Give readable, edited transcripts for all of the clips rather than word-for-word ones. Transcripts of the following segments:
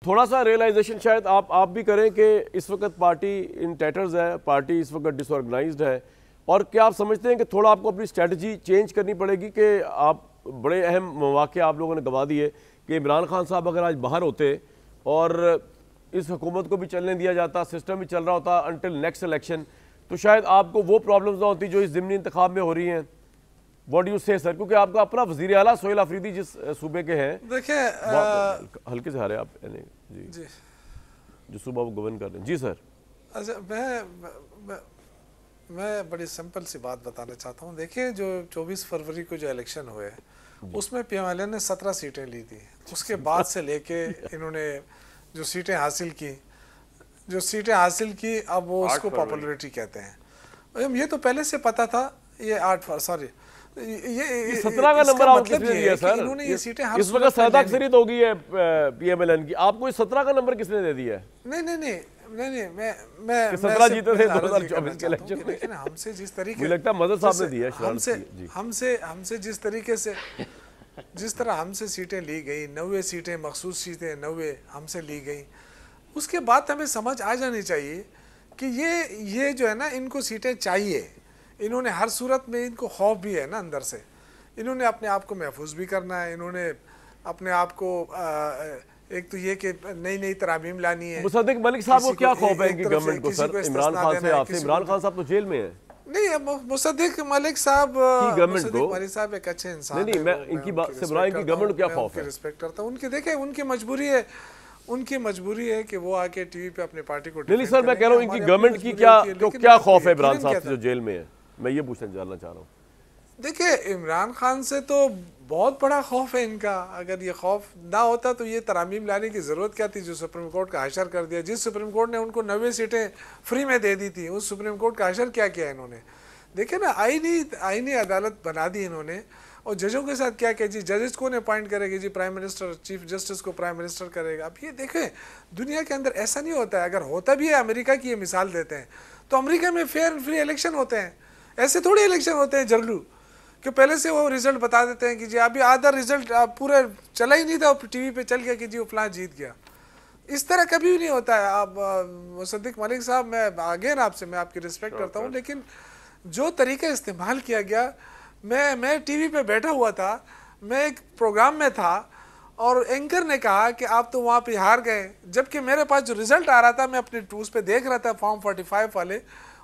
थोड़ा सा रियलाइजेशन शायद आप भी करें कि इस वक्त पार्टी इन टैटर्स है, पार्टी इस वक्त डिसऑर्गेनाइज्ड है, और क्या आप समझते हैं कि थोड़ा आपको अपनी स्ट्रेटजी चेंज करनी पड़ेगी कि आप बड़े अहम मौके आप लोगों ने गंवा दिए कि इमरान खान साहब अगर आज बाहर होते और इस हुकूमत को भी चलने दिया जाता, सिस्टम भी चल रहा होता अनटिल नेक्स्ट इलेक्शन, तो शायद आपको वो प्रॉब्लम्स ना होती जो इस ज़िमनी इंतखाब में हो रही हैं। व्हाट डू यू से सर, क्योंकि आपका अपना वज़ीर आला सोहेल अफरीदी जिस सूबे के हैं, देखिए हल्के से हारे आप जी जो सूबा वो गवर्न कर रहे हैं। जी सर। अच्छा, मैं बड़ी सिंपल सी बात बताना चाहता हूँ। देखिए, जो 24 फरवरी को जो इलेक्शन हुए उसमें पीएमएलएन ने 17 सीटें ली थी। उसके बाद से लेके इन्होंने जो सीटें हासिल की अब वो उसको पॉपुलरिटी कहते हैं। ये तो पहले से पता था। ये 17 का नंबर आपको किसने दिया सर? इन्होंने ये सीटें इस वक्त सादा अक्सरियत हो गई है पीएमएलएन की, आपको 17 का नंबर किसने दे दिया है? नहीं, मैं 17 जीते थे 2024 के इलेक्शन में। लेकिन हमसे जिस तरीके मुझे लगता है मदद साहब ने दिया हमसे जिस तरीके से जिस तरह हमसे सीटें ली गई, 90 सीटें मखसूस सीटें 90 हमसे ली गई, उसके बाद हमें समझ आ जानी चाहिए कि ये जो है ना, इनको सीटें चाहिए। इन्होंने हर सूरत में, इनको खौफ भी है ना अंदर से, इन्होंने अपने आप को महफूज भी करना है। इन्होंने अपने आप को एक तो ये कि नई तरामीम लानी है। मुसद्दिक मलिक साहब को क्या खौफ है इनकी गवर्नमेंट को सर? इमरान खान से आपसे, इमरान खान साहब तो जेल में है। नहीं, मुसद्दिक मलिक साहब गवर्नमेंट को, मलिक साहब एक अच्छे इंसान नहीं मैं इनकी बात से बुरा, इनकी गवर्नमेंट को क्या खौफ है? रिस्पेक्ट करता हूँ उनकी। देखिए, उनकी मजबूरी है कि वो आके टीवी पे अपनी पार्टी को। नहीं सर, मैं कह रहा हूँ इनकी गवर्नमेंट की क्या खौफ है इमरान साहब से जो जेल में है, मैं ये जानना चाह रहा हूँ। देखिए, इमरान खान से तो बहुत बड़ा खौफ है इनका। अगर ये खौफ ना होता तो ये तरामीम लाने की ज़रूरत क्या थी जो सुप्रीम कोर्ट का हशर कर दिया। जिस सुप्रीम कोर्ट ने उनको 90 सीटें फ्री में दे दी थी, उस सुप्रीम कोर्ट का हशर क्या किया इन्होंने? देखिए ना, आईनी अदालत बना दी इन्होंने। और जजों के साथ क्या किया जी, जजेस को अपॉइंट करेगी जी, प्राइम मिनिस्टर, चीफ जस्टिस को प्राइम मिनिस्टर करेगा। अब ये देखें, दुनिया के अंदर ऐसा नहीं होता है। अगर होता भी है, अमेरिका की ये मिसाल देते हैं, तो अमेरिका में फेयर एंड फ्री इलेक्शन होते हैं। ऐसे थोड़े इलेक्शन होते हैं जल्लू कि पहले से वो रिजल्ट बता देते हैं कि जी अभी आधा रिजल्ट पूरा चला ही नहीं था, टीवी पे चल गया कि जी वो फलां जीत गया। इस तरह कभी भी नहीं होता है। आप मुसद्दिक मलिक साहब, मैं अगेन आपसे मैं आपकी रिस्पेक्ट करता हूँ, लेकिन जो तरीका इस्तेमाल किया गया, मैं टीवी पे बैठा हुआ था, मैं एक प्रोग्राम में था और एंकर ने कहा कि आप तो वहाँ पे हार गए, जबकि मेरे पास जो रिजल्ट आ रहा था, मैं अपने टूल्स पे देख रहा था फॉर्म 45 वाले,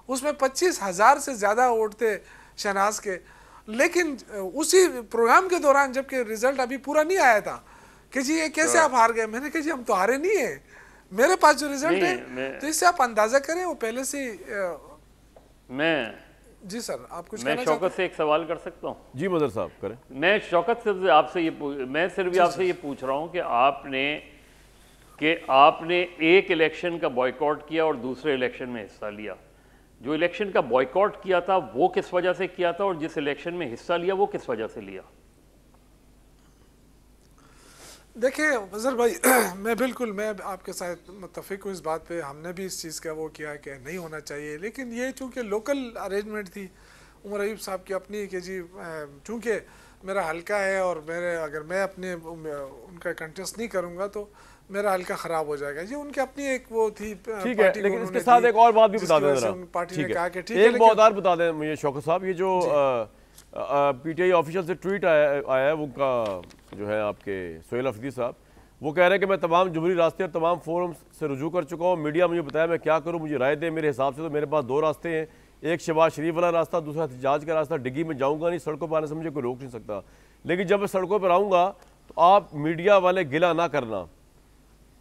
उसमें 25,000 से ज़्यादा वोट थे शहनाज के। लेकिन उसी प्रोग्राम के दौरान, जबकि रिजल्ट अभी पूरा नहीं आया था, कि जी ये कैसे आप हार गए? मैंने कहा जी हम तो हारे नहीं है, मेरे पास जो रिजल्ट है, तो इससे आप अंदाजा करें वो पहले से। मैं जी सर, आप कुछ मैं शौकत से एक सवाल कर सकता हूँ? जी मदर साहब करें। मैं शौकत से आपसे मैं सिर्फ आपसे ये पूछ रहा हूँ कि आपने एक इलेक्शन का बॉयकॉट किया और दूसरे इलेक्शन में हिस्सा लिया। जो इलेक्शन का बॉयकॉट किया था वो किस वजह से किया था, और जिस इलेक्शन में हिस्सा लिया वो किस वजह से लिया? देखिए अजहर भाई, मैं आपके साथ मुत्तफिक हूँ इस बात पे। हमने भी इस चीज़ का वो किया कि नहीं होना चाहिए, लेकिन ये चूँकि लोकल अरेंजमेंट थी उमर अयूब साहब की अपनी, कि जी चूँकि मेरा हल्का है और अगर मैं अपने उनका कंटेस्ट नहीं करूँगा तो मेरा हल्का ख़राब हो जाएगा। जी उनकी अपनी एक वो थी। ठीक है, लेकिन इसके साथ एक और बात भी बता दें जरा। पार्टी ने कहा कि ठीक है, एक बात और बता दें मुझे शौकत साहब, ये जो पीटीआई ऑफिशियल से ट्वीट आया है, वो का जो है आपके सोहेल अफरीदी साहब, वो कह रहे हैं कि मैं तमाम जुमहूरी रास्ते और तमाम फोरम से रुजू कर चुका हूँ, मीडिया मुझे बताया मैं क्या करूँ, मुझे राय दे। मेरे हिसाब से तो मेरे पास 2 रास्ते हैं, एक शहबाज शरीफ वाला रास्ता, दूसरा एहतजाज का रास्ता। डिग्गी में जाऊँगा नहीं, सड़कों पर आने से मुझे कोई रोक नहीं सकता, लेकिन जब मैं सड़कों पर आऊँगा तो आप मीडिया वाले गिला ना करना,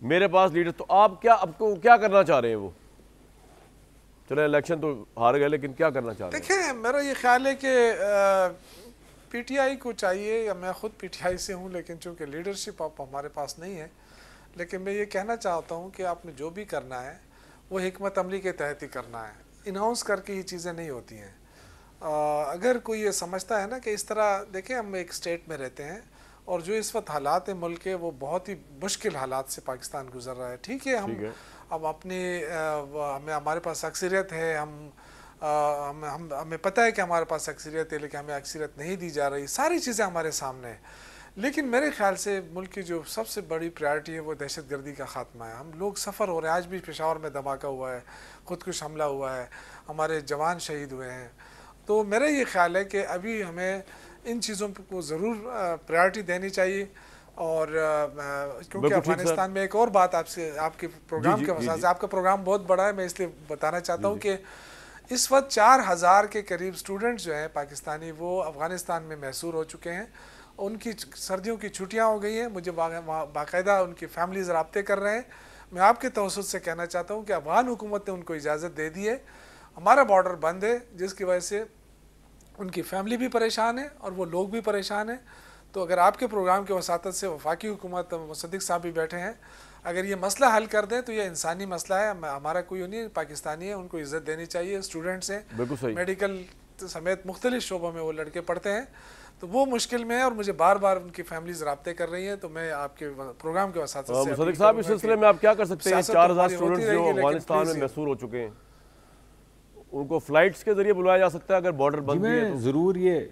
मेरे पास लीडर। तो आप आपको क्या करना चाह रहे हैं? वो चले इलेक्शन तो हार गए, लेकिन क्या करना चाह रहे हैं? देखिए, मेरा ये ख्याल है कि पीटीआई को चाहिए, या मैं ख़ुद पीटीआई से हूँ, लेकिन चूँकि लीडरशिप अब हमारे पास नहीं है, लेकिन मैं ये कहना चाहता हूँ कि आपने जो भी करना है वो हिकमत अमली के तहत ही करना है। इनाउंस करके ये चीज़ें नहीं होती हैं। अगर कोई ये समझता है ना कि इस तरह, देखिए हम एक स्टेट में रहते हैं और जो इस वक्त हालात है मुल्क के, वो बहुत ही मुश्किल हालात से पाकिस्तान गुजर रहा है। ठीक है, हम अब अपने हमारे पास अक्सरियत है, हमें पता है कि हमारे पास अक्सरियत है, लेकिन हमें अक्सरियत नहीं दी जा रही। सारी चीज़ें हमारे सामने हैं, लेकिन मेरे ख्याल से मुल्क की जो सबसे बड़ी प्रायोरिटी है वो दहशतगर्दी का खात्मा है। हम लोग सफ़र हो रहे हैं, आज भी पेशावर में धमाका हुआ है, खुदकुश हमला हुआ है, हमारे जवान शहीद हुए हैं। तो मेरा ये ख्याल है कि अभी हमें इन चीज़ों को ज़रूर प्रायोरिटी देनी चाहिए। और क्योंकि अफगानिस्तान में एक और बात आपसे, आपके प्रोग्राम के वजह से, आपका प्रोग्राम बहुत बड़ा है, मैं इसलिए बताना चाहता हूँ कि इस वक्त 4000 के करीब स्टूडेंट्स जो हैं पाकिस्तानी वो अफ़गानिस्तान में महसूर हो चुके हैं। उनकी सर्दियों की छुट्टियां हो गई हैं, मुझे बाकायदा उनकी फैमिलीज़ रब्ते कर रहे हैं। मैं आपके तवज्जुह से कहना चाहता हूं कि अफ़गान हुकूमत ने उनको इजाज़त दे दी है, हमारा बॉर्डर बंद है, जिसकी वजह से उनकी फैमिली भी परेशान है और वो लोग भी परेशान हैं। तो अगर आपके प्रोग्राम के वसातत से वफाकी हुकूमत, मुसद्दिक साहब भी बैठे हैं, अगर ये मसला हल कर दें तो ये इंसानी मसला है, हमारा कोई नहीं, पाकिस्तानी है, उनको इज़्ज़त देनी चाहिए। स्टूडेंट्स हैं, मेडिकल समेत मुख्तलिफ शोबों में वो लड़के पढ़ते हैं, तो वो मुश्किल में है और मुझे बार बार उनकी फैमिलीज रब्ते कर रही हैं। तो मैं आपके प्रोग्राम के वसातत से मुसद्दिक साहब, इस सिलसिले में आप क्या कर सकते हैं? 4000 स्टूडेंट्स जो अफगानिस्तान में महसूर हो चुके हैं, उनको फ्लाइट्स के जरिए बुलाया जा सकता है अगर बॉर्डर बंद है तो? ज़रूर ये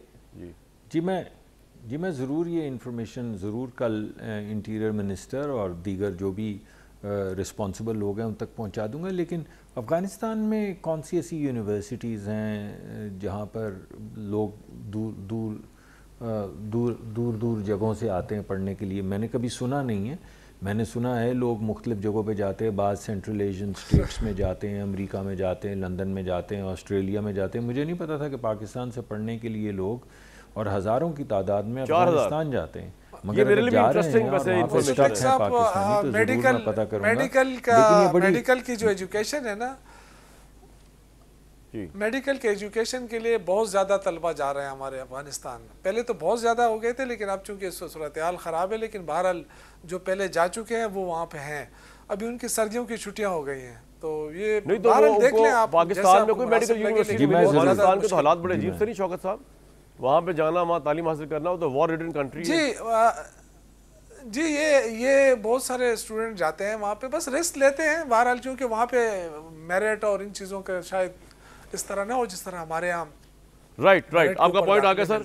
मैं ज़रूर ये इंफॉर्मेशन ज़रूर कल इंटीरियर मिनिस्टर और दीगर जो भी रिस्पॉन्सिबल लोग हैं उन तक पहुंचा दूंगा। लेकिन अफ़गानिस्तान में कौन सी ऐसी यूनिवर्सिटीज़ हैं जहां पर लोग दूर जगहों से आते हैं पढ़ने के लिए? मैंने कभी सुना नहीं है। मैंने सुना है लोग मुख्तलिफ जगहों पे जाते हैं, बाद सेंट्रल एशियन स्टेट्स में जाते हैं, अमेरिका में जाते हैं, लंदन में जाते हैं, ऑस्ट्रेलिया में जाते हैं। मुझे नहीं पता था कि पाकिस्तान से पढ़ने के लिए लोग और हज़ारों की तादाद में अफगानिस्तान जाते हैं। मगर अगर जा रहे हैं और मेडिकल की जो एजुकेशन है ना, मेडिकल के एजुकेशन के लिए बहुत ज़्यादा तलबा जा रहे हैं हमारे अफगानिस्तान में। पहले तो बहुत ज़्यादा हो गए थे, लेकिन अब चूँकि सूरत हाल ख़राब है, लेकिन बहरहाल जो पहले जा चुके हैं वो वहाँ पे हैं। अभी उनकी सर्दियों की छुट्टियाँ हो गई हैं, तो ये नहीं तो वो देख लें आप, पाकिस्तान में कोई मेडिकल यूनिवर्सिटी, अफगानिस्तान के तो हालात बड़े अजीब से नहीं शौकत साहब? वहाँ पे जाना, वहाँ तालीम हासिल करना, वो तो वॉर रिडन कंट्री है। जी ये बहुत सारे स्टूडेंट जाते हैं वहाँ पे, बस रिस्क लेते हैं बहरहाल, क्योंकि वहाँ पे मेरिट और इन चीज़ों का शायद इस तरह ना हो जिस तरह हमारे यहाँ। राइट, आपका पॉइंट आ गया सर।